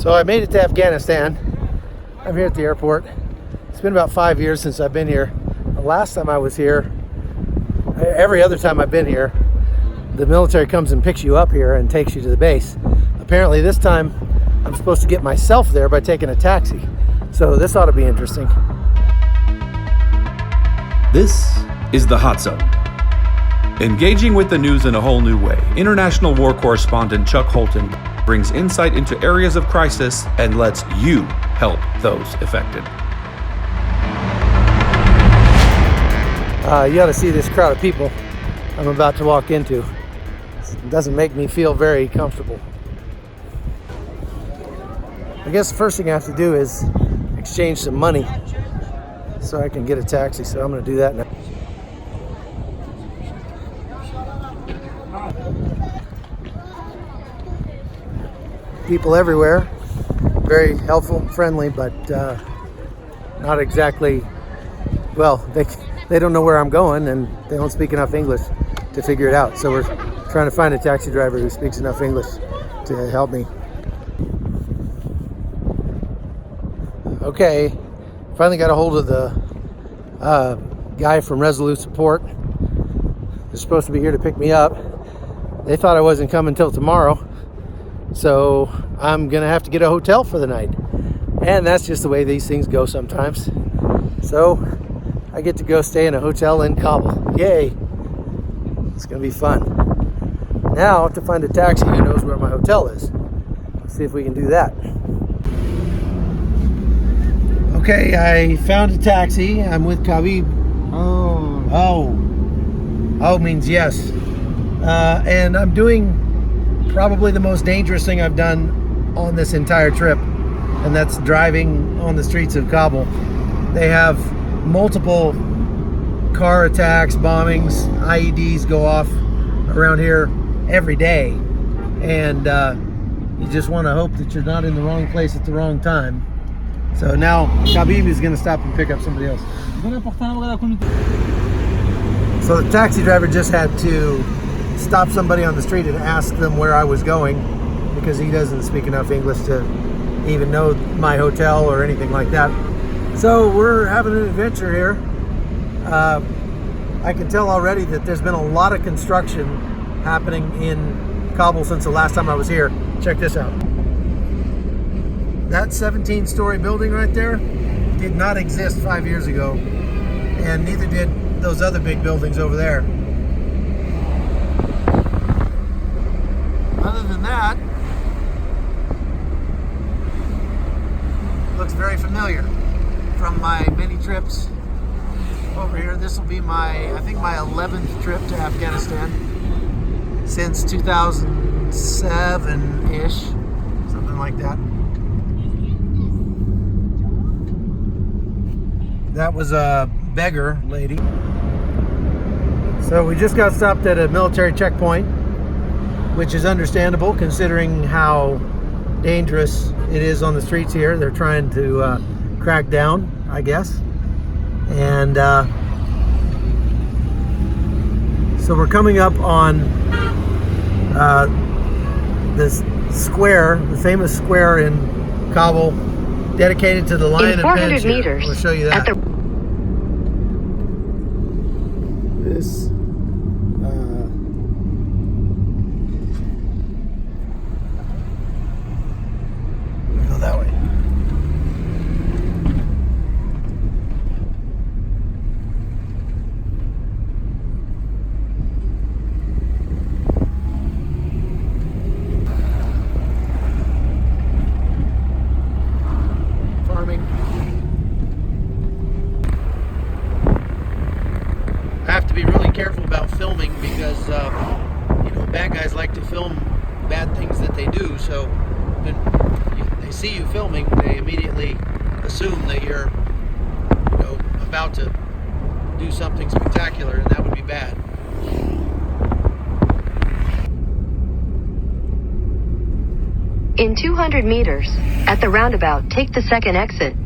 So I made it to Afghanistan. I'm here at the airport. It's been about 5 years since I've been here. The last time I was here, every other time I've been here, the military comes and picks you up here and takes you to the base. Apparently this time I'm supposed to get myself there by taking a taxi. So this ought to be interesting. This is the Hot Zone. Engaging with the news in a whole new way, international war correspondent Chuck Holton brings insight into areas of crisis and lets you help those affected. You ought to see this crowd of people I'm about to walk into. It doesn't make me feel very comfortable. I guess the first thing I have to do is exchange some money so I can get a taxi, so I'm going to do that now. People everywhere, very helpful, friendly, but not exactly, well, they don't know where I'm going and they don't speak enough English to figure it out. So we're trying to find a taxi driver who speaks enough English to help me. Okay, finally got a hold of the guy from Resolute Support. They're supposed to be here to pick me up. They thought I wasn't coming till tomorrow. So I'm gonna have to get a hotel for the night, and that's just the way these things go sometimes. So I get to go stay in a hotel in Kabul. Yay! It's gonna be fun. Now to find a taxi who knows where my hotel is. Let's see if we can do that. Okay, I found a taxi. I'm with Kabul. Oh means yes. And I'm doing probably the most dangerous thing I've done on this entire trip, and that's driving on the streets of Kabul. They have multiple car attacks, bombings, IEDs go off around here every day, and you just want to hope that you're not in the wrong place at the wrong time. So now Khabib is going to stop and pick up somebody else. So the taxi driver just had to stop somebody on the street and ask them where I was going, because he doesn't speak enough English to even know my hotel or anything like that. So we're having an adventure here. I can tell already that there's been a lot of construction happening in Kabul since the last time I was here. Check this out. That 17-story building right there did not exist 5 years ago, and neither did those other big buildings over there. Other than that, looks very familiar from my many trips over here. This will be I think my 11th trip to Afghanistan since 2007-ish, something like that. That was a beggar lady. So we just got stopped at a military checkpoint, which is understandable considering how dangerous it is on the streets here. They're trying to crack down, I guess. And so we're coming up on this square, the famous square in Kabul, dedicated to the Lion of 400 meters. We'll show you that. This go that way. Farming. I have to be really careful about filming because bad guys like to film bad things that they do. So when they see you filming, they immediately assume that you're about to do something spectacular, and that would be bad. In 200 meters, at the roundabout, take the second exit.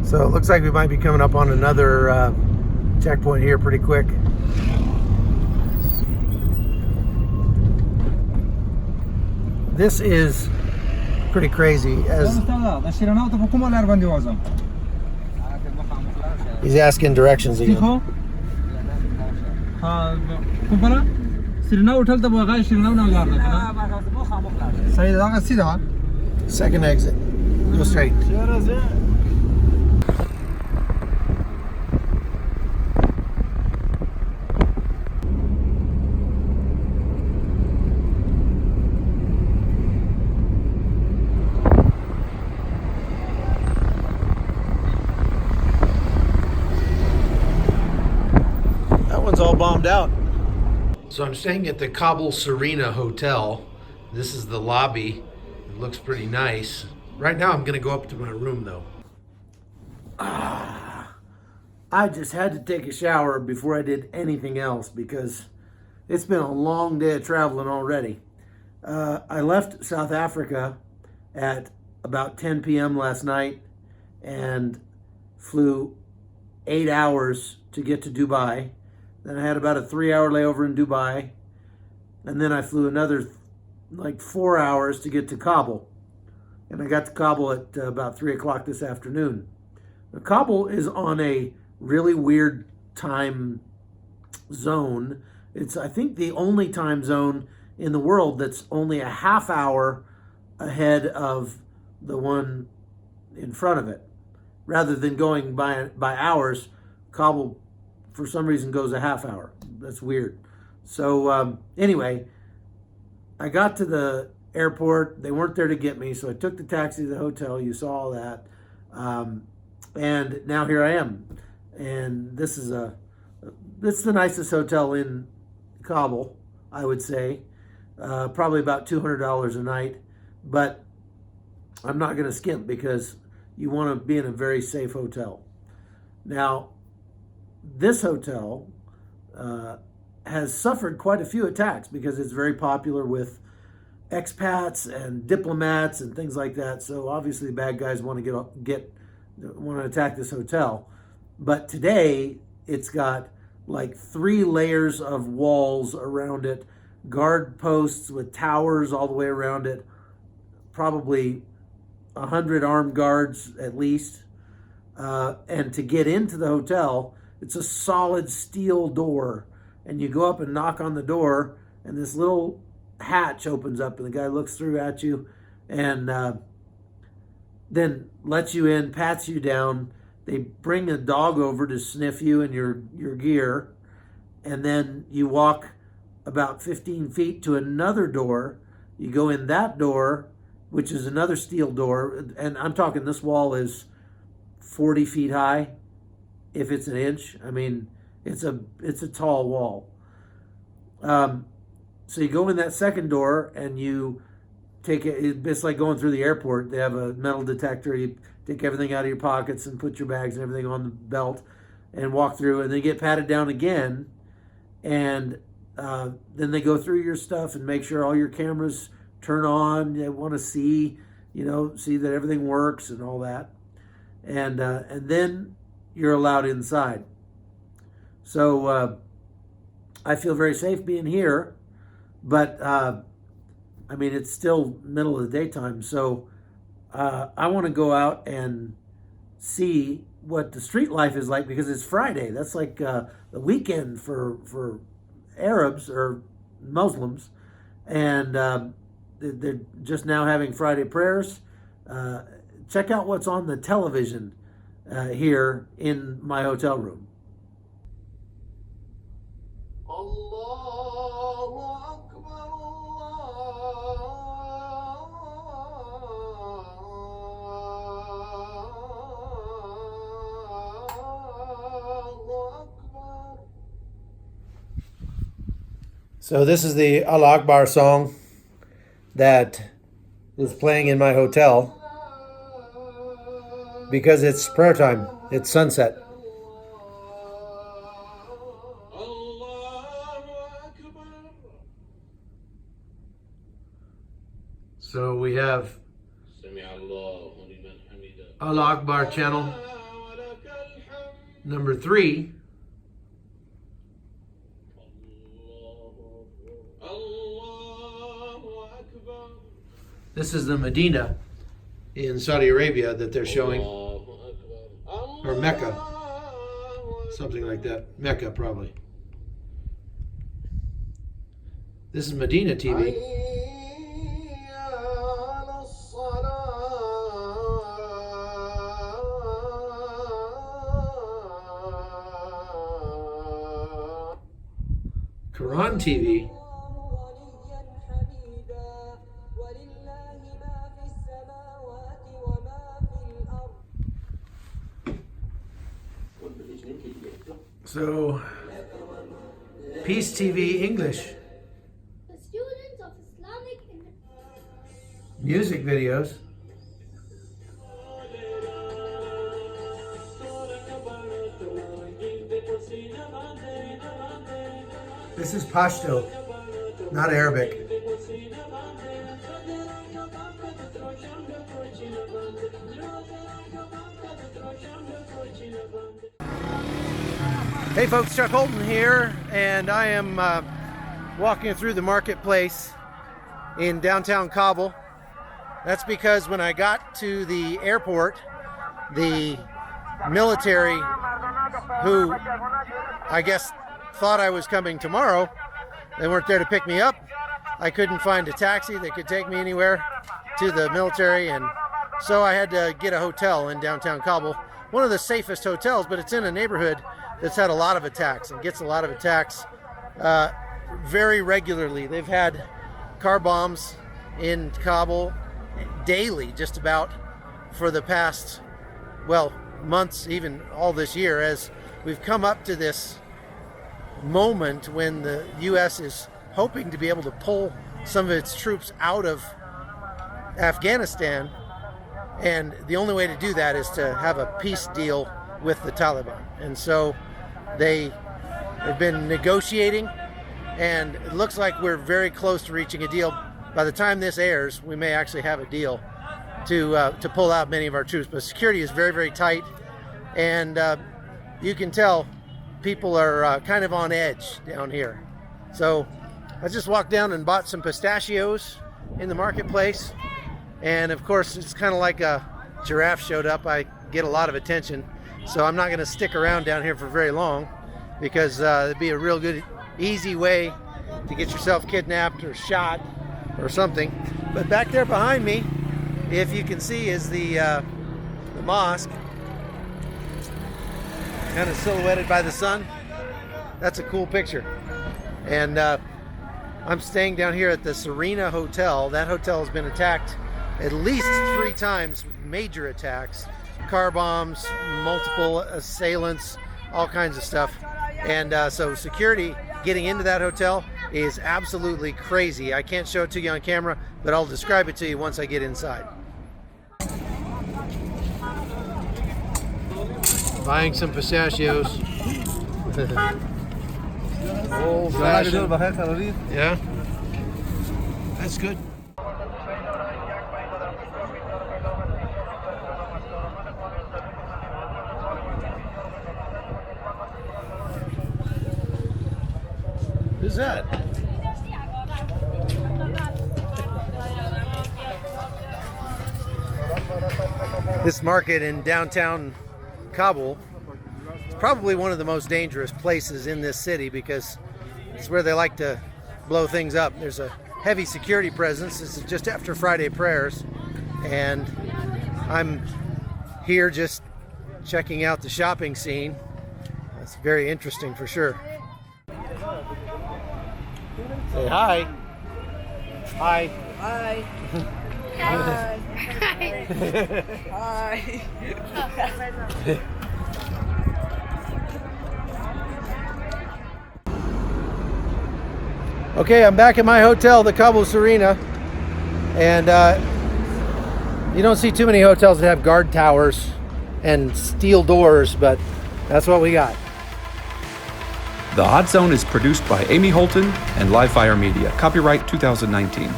So it looks like we might be coming up on another checkpoint here pretty quick. This is pretty crazy. As he's asking directions again. Serena hotel to boga Serena na lar da na. Second exit. Go straight. That one's all bombed out. So I'm staying at the Kabul Serena Hotel. This is the lobby. It looks pretty nice. Right now I'm gonna go up to my room though. I just had to take a shower before I did anything else because it's been a long day of traveling already. I left South Africa at about 10 p.m. last night and flew 8 hours to get to Dubai. Then I had about a 3-hour layover in Dubai. And then I flew another like 4 hours to get to Kabul. And I got to Kabul at about 3 o'clock this afternoon. Now, Kabul is on a really weird time zone. It's, I think, the only time zone in the world that's only a half hour ahead of the one in front of it. Rather than going by hours, Kabul for some reason goes a half hour. That's weird. So anyway, I got to the airport. They weren't there to get me, so I took the taxi to the hotel. You saw all that. And now here I am. And this is it's the nicest hotel in Kabul, I would say. Probably about $200 a night. But I'm not going to skimp because you want to be in a very safe hotel. Now, this hotel has suffered quite a few attacks because it's very popular with expats and diplomats and things like that. So obviously, bad guys want to attack this hotel. But today, it's got like 3 layers of walls around it, guard posts with towers all the way around it, probably 100 armed guards at least. And to get into the hotel, it's a solid steel door, and you go up and knock on the door, and this little hatch opens up, and the guy looks through at you, and then lets you in, pats you down. They bring a dog over to sniff you and your gear, and then you walk about 15 feet to another door. You go in that door, which is another steel door, and I'm talking this wall is 40 feet high. If it's an inch, I mean, it's a tall wall. So you go in that second door and you take it. It's like going through the airport. They have a metal detector. You take everything out of your pockets and put your bags and everything on the belt and walk through. And then you get patted down again. And then they go through your stuff and make sure all your cameras turn on. They want to see that everything works and all that. And then you're allowed inside. So I feel very safe being here, but I mean, it's still middle of the daytime. So I want to go out and see what the street life is like because it's Friday. That's like the weekend for Arabs or Muslims. And they're just now having Friday prayers. Check out what's on the television here in my hotel room. So this is the Allah Akbar song that is playing in my hotel because it's prayer time. It's sunset. So we have Allah Akbar channel number 3. This is the Medina in Saudi Arabia that they're showing. Or Mecca. Something like that. Mecca, probably. This is Medina TV. Quran TV. So, Peace TV English. The students of Islamic Music videos. This is Pashto, not Arabic. Hey folks, Chuck Holton here, and I am walking through the marketplace in downtown Kabul. That's because when I got to the airport, the military, who I guess thought I was coming tomorrow, they weren't there to pick me up. I couldn't find a taxi that could take me anywhere to the military, and so I had to get a hotel in downtown Kabul. One of the safest hotels, but it's in a neighborhood that's had a lot of attacks and gets a lot of attacks very regularly. They've had car bombs in Kabul daily, just about, for the past, well, months, even all this year, as we've come up to this moment when the U.S. is hoping to be able to pull some of its troops out of Afghanistan. And the only way to do that is to have a peace deal with the Taliban. And so they have been negotiating, and it looks like we're very close to reaching a deal. By the time this airs, we may actually have a deal to pull out many of our troops. But security is very, very tight, and you can tell people are kind of on edge down here. So I just walked down and bought some pistachios in the marketplace, and of course it's kind of like a giraffe showed up. I get a lot of attention, so I'm not going to stick around down here for very long, because it'd be a real good, easy way to get yourself kidnapped or shot or something. But back there behind me, if you can see, is the mosque, kind of silhouetted by the sun. That's a cool picture. And I'm staying down here at the Serena Hotel. That hotel has been attacked at least 3 times, major attacks, car bombs, multiple assailants, all kinds of stuff. And so security getting into that hotel is absolutely crazy. I can't show it to you on camera, but I'll describe it to you once I get inside. Buying some pistachios. Old fashioned. Yeah, that's good. Who's that? This market in downtown Kabul is probably one of the most dangerous places in this city, because it's where they like to blow things up. There's a heavy security presence. This is just after Friday prayers, and I'm here just checking out the shopping scene. That's very interesting for sure. Say hi. Hi. Hi. Hi. Hi. Okay, I'm back at my hotel, the Kabul Serena, and you don't see too many hotels that have guard towers and steel doors, but that's what we got. The Hot Zone is produced by Amy Holton and Livefire Media. Copyright 2019.